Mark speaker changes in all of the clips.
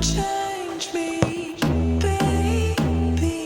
Speaker 1: change me, baby.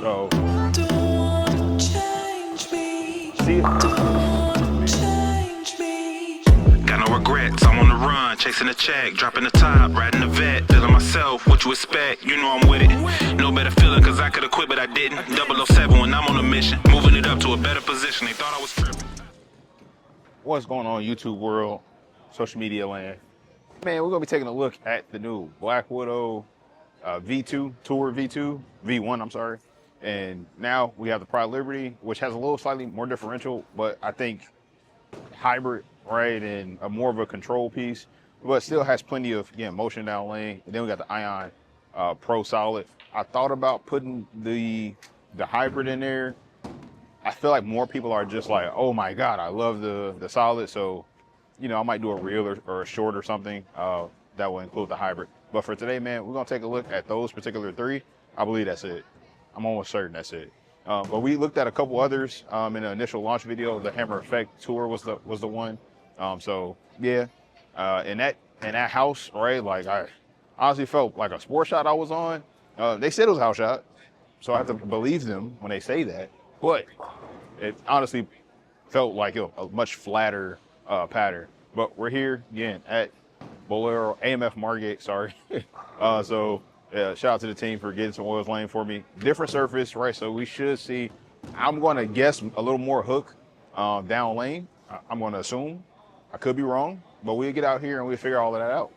Speaker 2: So,
Speaker 1: Don't change me.
Speaker 2: see it?
Speaker 1: Don't change me.
Speaker 3: Got no regrets, I'm on the run, chasing the check, dropping the top, riding the vet, feeling myself, what you expect, you know I'm with it. No better feeling cause I could've quit but I didn't. 007 when I'm on a mission, moving it up to a better position, they thought I was tripping.
Speaker 2: What's going on, YouTube world, social media land? Man, we're gonna be taking a look at the new Black Widow V2, Tour V2, V1, I'm sorry. And now we have the Pride Liberty, which has a little slightly more differential, but I think hybrid, right? And a more of a control piece, but still has plenty of, again, motion down lane. And then we got the Ion Pro Solid. I thought about putting the hybrid in there. I feel like more people are just like, oh my God, I love the Solid. So, you know, I might do a reel or a short or something that will include the hybrid. But for today, man, we're gonna take a look at those particular three. I believe that's it. I'm almost certain that's it. But we looked at a couple others in the initial launch video. The Hammer Effect Tour was the one. So yeah, in that house, right? Like I honestly felt like a sports shot I was on. They said it was a house shot, so I have to believe them when they say that. But it honestly felt like a much flatter pattern. But we're here again at Bolero AMF Margate. Sorry. So. Yeah, shout out to the team for getting some oils lane for me. Different surface, right? So we should see, I'm going to guess a little more hook down lane. I'm going to assume. I could be wrong, but we'll get out here and we'll figure all of that out.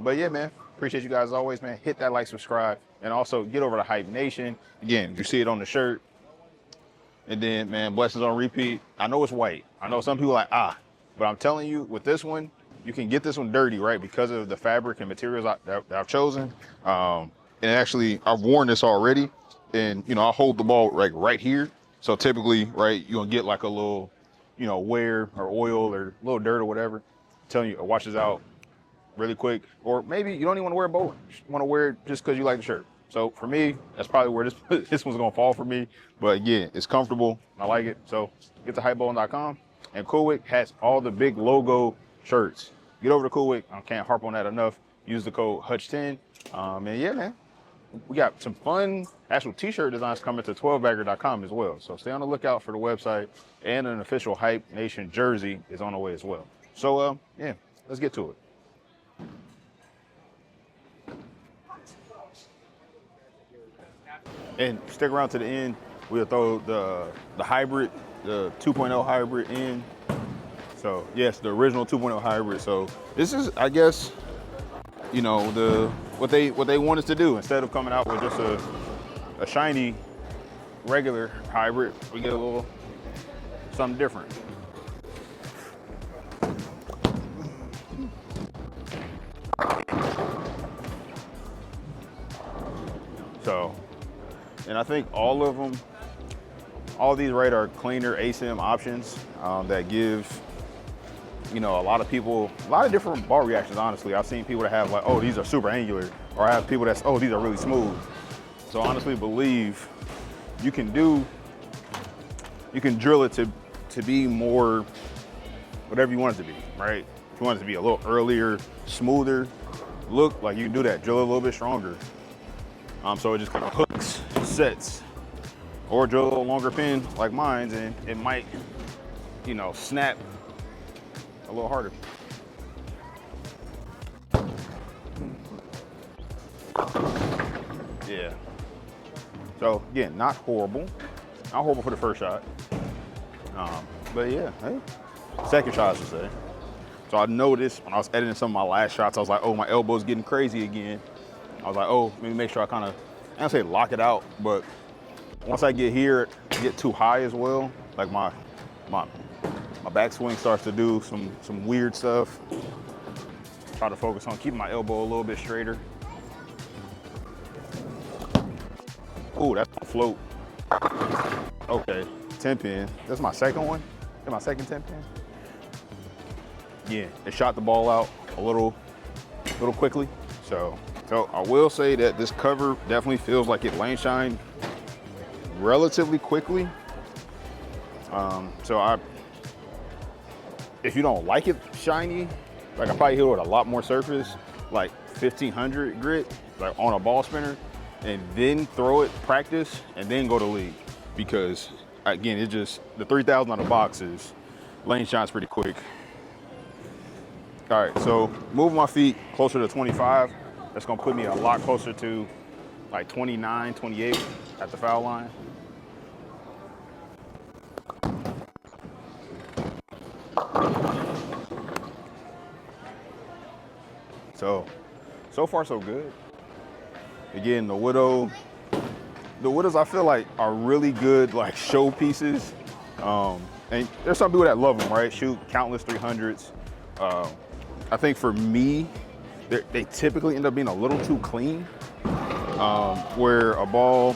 Speaker 2: But yeah, man, appreciate you guys as always, man. Hit that like, subscribe, and also get over to Hype Nation. Again, you see it on the shirt. And then, man, blessings on repeat. I know it's white. I know some people are like, but I'm telling you, with this one, you can get this one dirty, right? Because of the fabric and materials that I've chosen. And actually, I've worn this already. And, you know, I hold the ball like right here. So typically, right, you're gonna get like a little, you know, wear or oil or a little dirt or whatever. I'm telling you, it washes out really quick. Or maybe you don't even want to wear a bowler. You want to wear it just because you like the shirt. So for me, that's probably where this one's gonna fall for me. But again, it's comfortable. I like it. So get to hypebowling.com. And Coolwick has all the big logo shirts. Get over to Coolwick. I can't harp on that enough. Use the code HUTCH10. And yeah, man, we got some fun actual t-shirt designs coming to 12bagger.com as well. So stay on the lookout for the website, and an official Hype Nation jersey is on the way as well. So yeah, let's get to it. And stick around to the end. We'll throw the hybrid, the 2.0 hybrid in. So yes, the original 2.0 hybrid. So this is, I guess, you know, what they want us to do. Instead of coming out with just a shiny regular hybrid, we get a little something different. So, and I think all of them, all of these, right, are cleaner ASIM options that give, you know, a lot of people, a lot of different ball reactions, honestly. I've seen people that have like, oh, these are super angular, or I have people that's, oh, these are really smooth. So I honestly believe you can drill it to be more, whatever you want it to be, right? If you want it to be a little earlier, smoother look, like you can do that, drill it a little bit stronger. So it just kind of hooks, sets, or drill a little longer pin like mine's, and it might, you know, snap a little harder. Yeah. So again, not horrible. Not horrible for the first shot. But yeah, hey, second shot, I should say. So I noticed when I was editing some of my last shots, I was like, oh, my elbow's getting crazy again. I was like, oh, let me make sure I kind of, I don't say lock it out, but once I get here, get too high as well, like my backswing starts to do some weird stuff. Try to focus on keeping my elbow a little bit straighter. Ooh, that's gonna float. Okay, 10 pin. That's my second one. That's my second 10 pin. Yeah, it shot the ball out a little quickly. So I will say that this cover definitely feels like it lane shined relatively quickly. if you don't like it shiny, like I probably hit it with a lot more surface, like 1500 grit, like on a ball spinner, and then throw it, practice, and then go to league. Because again, it's just, the 3000 on the box is, lane shots pretty quick. All right, so moving my feet closer to 25, that's gonna put me a lot closer to like 29, 28 at the foul line. So far so good. Again, the widows I feel like are really good like show pieces. And there's some people that love them, right? Shoot countless 300s. I think for me, they typically end up being a little too clean. Where a ball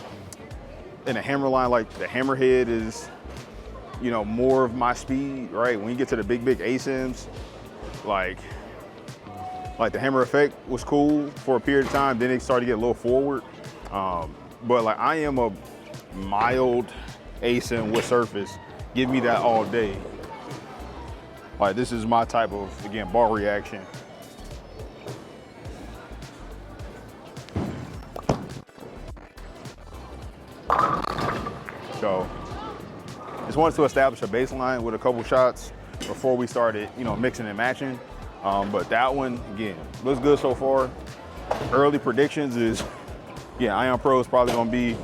Speaker 2: in a hammer line, like the hammerhead is, you know, more of my speed, right? When you get to the big ASIMs, like the hammer effect was cool for a period of time, then it started to get a little forward. But like I am a mild ASIM with surface. Give me that all day. Like this is my type of, again, ball reaction. So just wanted to establish a baseline with a couple shots before we started, you know, mixing and matching. But that one, again, looks good so far. Early predictions is, yeah, Ion Pro is probably gonna be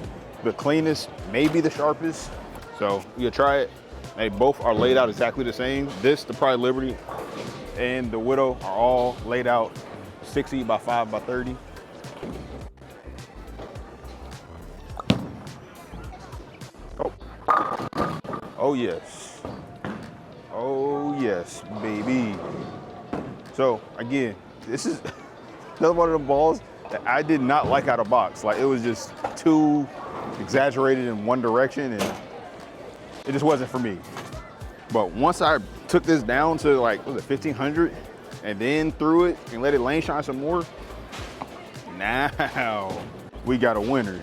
Speaker 2: the cleanest, maybe the sharpest. So you'll try it. They both are laid out exactly the same. This, the Pride Liberty, and the Widow are all laid out 60 by 5 by 30. Oh yes. Oh yes, baby. So again, this is another one of the balls that I did not like out of box. Like it was just too exaggerated in one direction and it just wasn't for me. But once I took this down to like, what was it, 1500 and then threw it and let it lane shine some more, now we got a winner.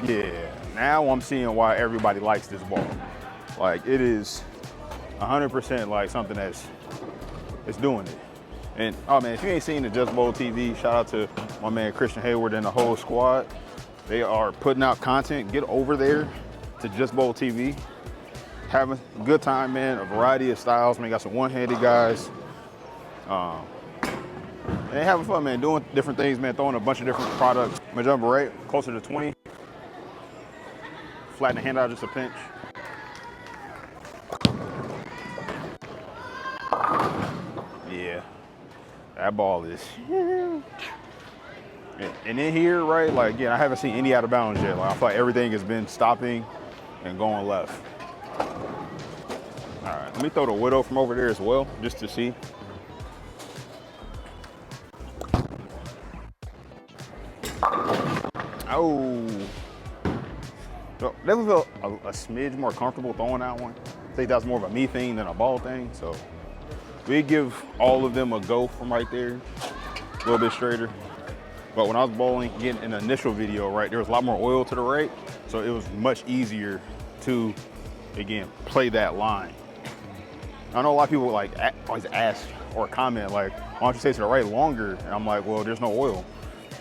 Speaker 2: Yeah, now I'm seeing why everybody likes this ball. Like it is 100% like something that's doing it. And oh man, if you ain't seen the Just Bowl TV, shout out to my man Christian Hayward and the whole squad. They are putting out content. Get over there to Just Bowl TV. Having a good time, man. A variety of styles. Man, got some one-handed guys. And they having fun, man. Doing different things, man. Throwing a bunch of different products. I'm gonna jump right closer to 20. Flatten the hand out just a pinch. Yeah, that ball is. And in here, right, like again, I haven't seen any out of bounds yet. Like I feel like everything has been stopping and going left. All right, let me throw the Widow from over there as well, just to see. Oh. So definitely felt a smidge more comfortable throwing that one. I think that's more of a me thing than a ball thing. So we give all of them a go from right there, a little bit straighter. But when I was bowling, again, in the initial video, right, there was a lot more oil to the right. So it was much easier to, again, play that line. I know a lot of people like always ask or comment like, why don't you stay to the right longer? And I'm like, well, there's no oil.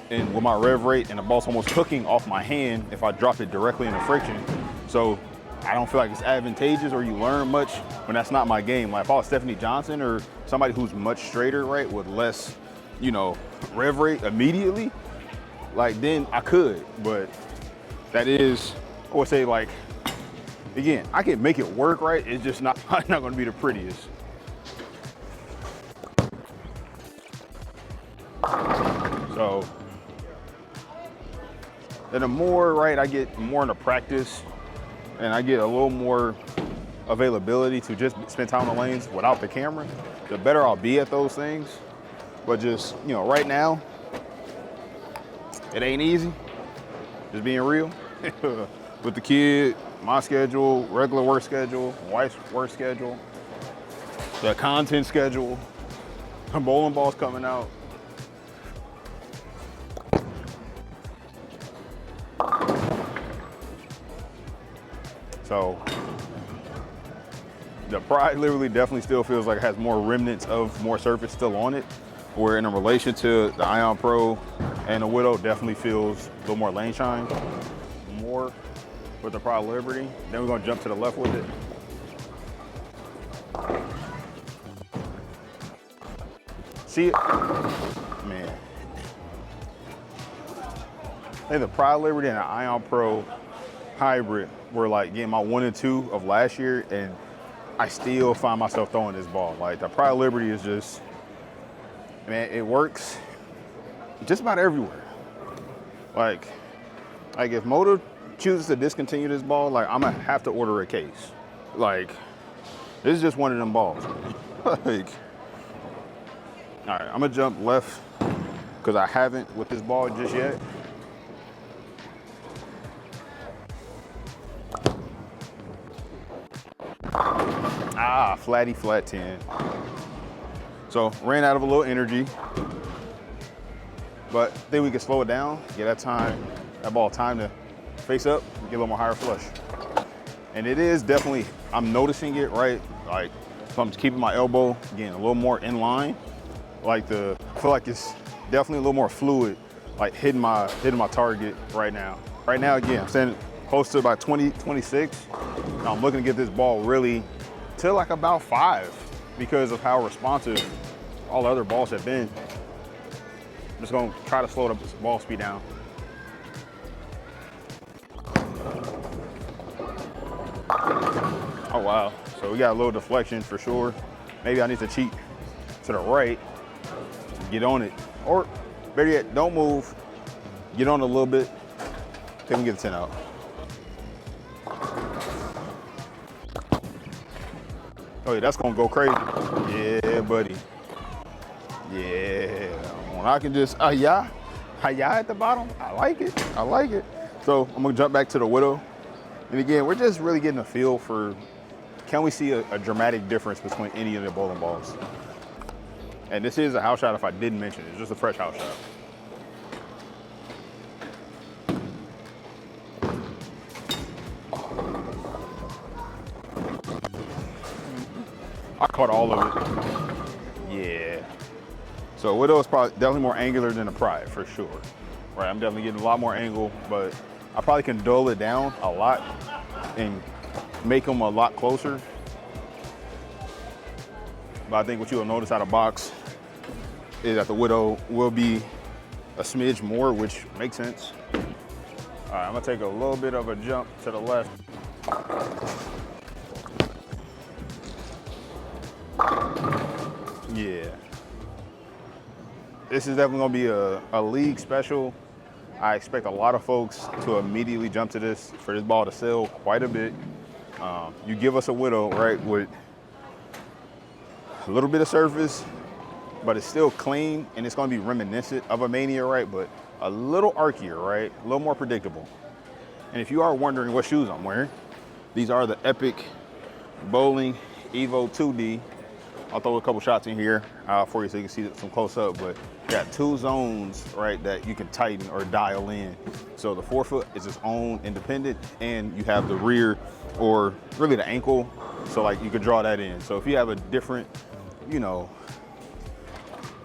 Speaker 2: And with my rev rate and the ball's almost cooking off my hand if I drop it directly into friction. So I don't feel like it's advantageous or you learn much when that's not my game. Like if I was Stephanie Johnson or somebody who's much straighter, right, with less, you know, rev rate immediately, like then I could, but that is, I would say like, again, I can make it work, right? It's just not gonna be the prettiest. So, and the more, right, I get more into practice and I get a little more availability to just spend time on the lanes without the camera, the better I'll be at those things. But just, you know, right now, it ain't easy, just being real. With the kid, my schedule, regular work schedule, wife's work schedule, the content schedule, bowling balls coming out. So The Pride literally definitely still feels like it has more remnants of more surface still on it, where in relation to the Ion Pro and the Widow definitely feels a little more lane shine, more with the Pride Liberty. Then we're gonna jump to the left with it. See it? Man. I think the Pride Liberty and the Ion Pro hybrid were like getting my 1 and 2 of last year, and I still find myself throwing this ball. Like the Pride Liberty is just, man, it works just about everywhere. Like if Motiv chooses to discontinue this ball, like I'm gonna have to order a case. Like this is just one of them balls. Like, all right, I'm gonna jump left because I haven't with this ball just yet. Flatty flat 10. So ran out of a little energy, but I think we can slow it down. Get that ball time to face up, get a little more higher flush. And it is definitely, I'm noticing it, right? Like, so I'm just keeping my elbow, getting a little more in line. I feel like it's definitely a little more fluid, like hitting my target right now. Right now, again, I'm standing close to about 20, 26. Now I'm looking to get this ball really to like about 5 because of how responsive all the other balls have been. I'm just gonna try to slow the ball speed down. Oh wow, so we got a little deflection for sure. Maybe I need to cheat to the right, get on it. Or better yet, don't move, get on it a little bit, then we get the 10 out. Oh yeah, that's gonna go crazy. Yeah, buddy. Yeah, when I can just, hi-ya at the bottom, I like it. So I'm gonna jump back to the Widow. And again, we're just really getting a feel for, can we see a dramatic difference between any of the bowling balls? And this is a house shot if I didn't mention it. It's just a fresh house shot. I caught all of it. Yeah. So Widow is probably definitely more angular than the Pride for sure. Right, I'm definitely getting a lot more angle, but I probably can dull it down a lot and make them a lot closer. But I think what you'll notice out of box is that the Widow will be a smidge more, which makes sense. All right, I'm gonna take a little bit of a jump to the left. Yeah. This is definitely gonna be a league special. I expect a lot of folks to immediately jump to this for this ball to sell quite a bit. You give us a Widow, right, with a little bit of surface, but it's still clean and it's gonna be reminiscent of a Mania, right, but a little archier, right, a little more predictable. And if you are wondering what shoes I'm wearing, these are the Epic Bowling Evo 2D. I'll throw a couple shots in here for you so you can see some close up, but you got 2 zones, right, that you can tighten or dial in. So the forefoot is its own independent, and you have the rear or really the ankle. So like you could draw that in. So if you have a different, you know,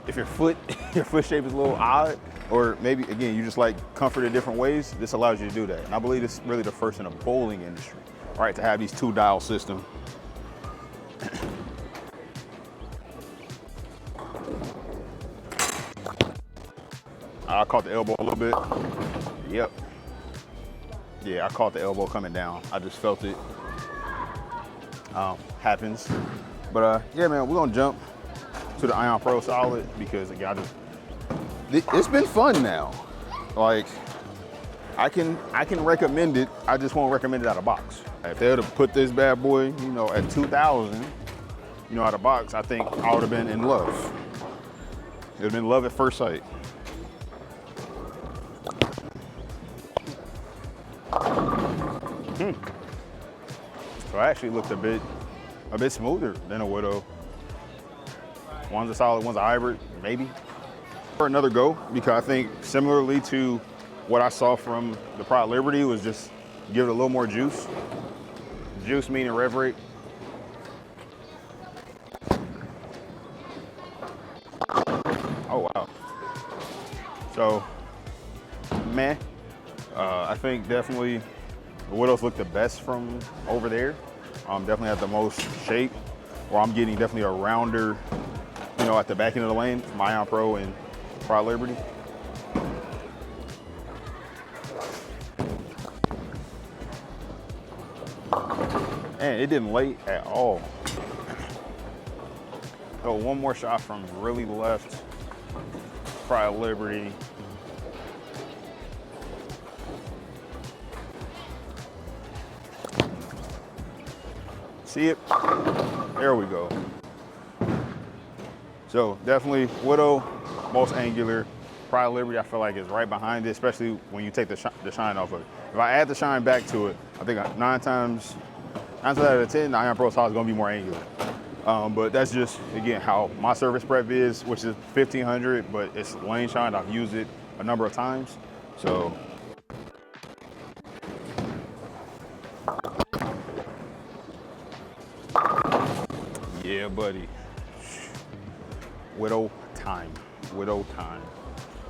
Speaker 2: if your foot shape is a little odd, or maybe again, you just like comfort in different ways, this allows you to do that. And I believe this is really the first in the bowling industry, right, to have these 2 dial system. I caught the elbow a little bit. Yep. Yeah, I caught the elbow coming down. I just felt it. Happens. But yeah, man, we're gonna jump to the Ion Pro Solid because again, it's been fun now. Like, I can recommend it. I just won't recommend it out of box. If they would have put this bad boy, you know, at 2,000, you know, out of box, I think I would have been in love. It would have been love at first sight. So I actually looked a bit smoother than a Widow. One's a solid, one's a hybrid, maybe. For another go, because I think similarly to what I saw from the Pride Liberty was just give it a little more juice. Juice meaning rev rate. So, man, I think definitely the Widows look the best from over there. Definitely have the most shape, or I'm getting definitely a rounder, you know, at the back end of the lane from Ion Pro and Pride Liberty. And it didn't late at all. So one more shot from really left, Pride Liberty. See it? There we go. So definitely Widow, most angular. Pride Liberty, I feel like is right behind it, especially when you take the shine off of it. If I add the shine back to it, I think 9 times out of 10, the Ion Pro Solid is gonna be more angular. But that's just, again, how my surface prep is, which is 1500, but it's lane shine. I've used it a number of times. So. Yeah, buddy. Widow time. Widow time.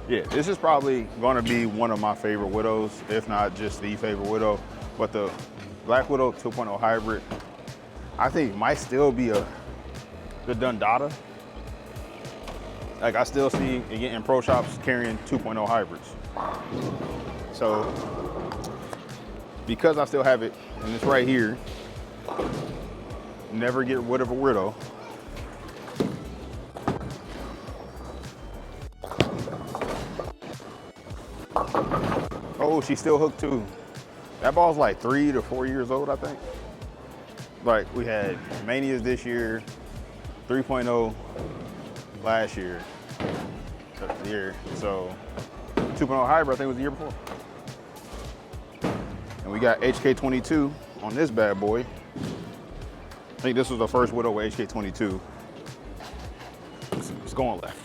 Speaker 2: Yeah, this is probably going to be one of my favorite Widows, if not just the favorite Widow. But the Black Widow 2.0 hybrid, I think might still be the Dundada. Like, I still see, again, in pro shops carrying 2.0 hybrids. So, because I still have it, and it's right here, never get rid of a Widow. Oh, she's still hooked too. That ball's like 3 to 4 years old, I think. Like, we had Manias this year, 3.0 last year. So 2.0 hybrid, I think, was the year before. And we got HK22 on this bad boy. I think this was the first Widow with HK22. It's going left.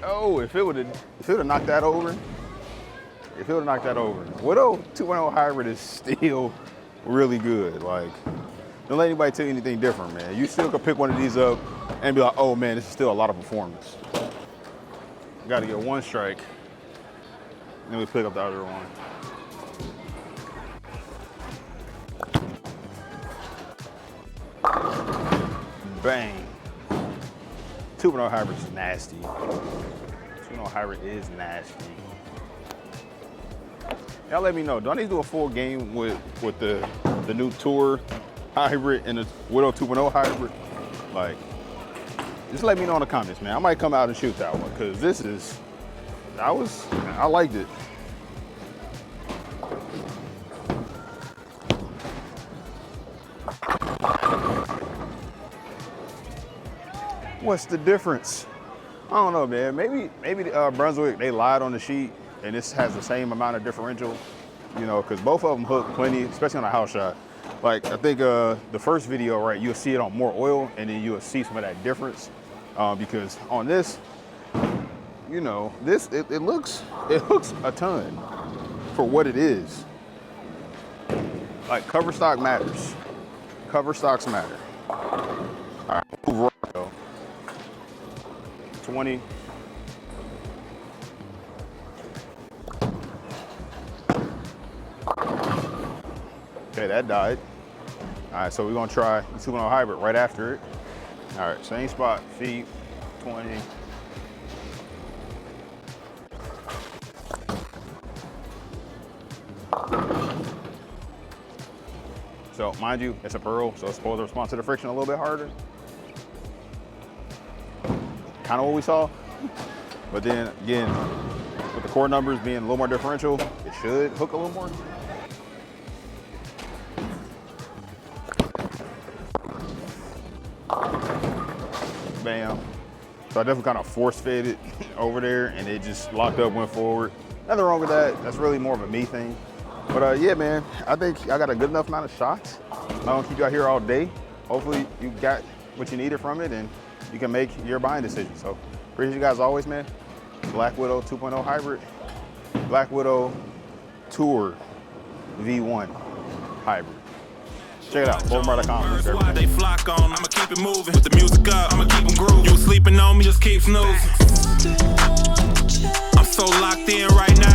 Speaker 2: Oh, if it would have knocked that over, Widow 2.0 hybrid is still really good. Like, don't let anybody tell you anything different, man. You still could pick one of these up and be like, oh man, this is still a lot of performance. Got to get one strike, and then we pick up the other one. Bang. 2.0 hybrid is nasty. 2.0 hybrid is nasty. Y'all let me know. Do I need to do a full game with the new Tour hybrid and the Widow 2.0 hybrid? Like, just let me know in the comments, man. I might come out and shoot that one, because I liked it. What's the difference? I don't know, man. Maybe Brunswick, they lied on the sheet, and this has the same amount of differential, you know, because both of them hook plenty, especially on a house shot. Like, I think the first video, right, you'll see it on more oil, and then you'll see some of that difference, because on this, you know, it hooks a ton for what it is. Like, cover stock matters. Cover stocks matter. All right, move right, though. 20. Okay, that died. All right, so we're gonna try the 2.0 hybrid right after it. All right, same spot, feet, 20. So mind you, it's a pearl, so it's supposed to respond to the friction a little bit harder. Kind of what we saw. But then again, with the core numbers being a little more differential, it should hook a little more. Bam. So I definitely kind of force fed it over there, and it just locked up, went forward. Nothing wrong with that. That's really more of a me thing. But yeah, man, I think I got a good enough amount of shots. I'm gonna keep you out here all day. Hopefully you got what you needed from it, and you can make your buying decision. So appreciate you guys always, man. Black Widow 2.0 hybrid, Black Widow Tour V1 hybrid. Check it out, Bowlersmart.com.
Speaker 3: That's why they flock on. I'ma keep it moving. With the music up, I'ma keep them grooving. You sleeping on me, just keep snoozing. I'm so locked in right now.